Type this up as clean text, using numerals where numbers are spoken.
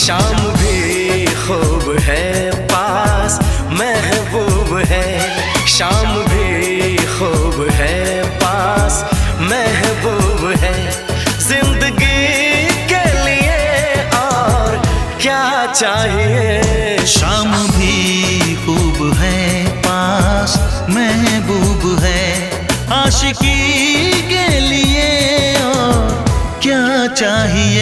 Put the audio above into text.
शाम भी खूब है पास महबूब है, शाम भी खूब है पास महबूब है। जिंदगी के लिए और क्या चाहिए। शाम भी खूब है पास महबूब है, आशिकी के लिए और क्या चाहिए।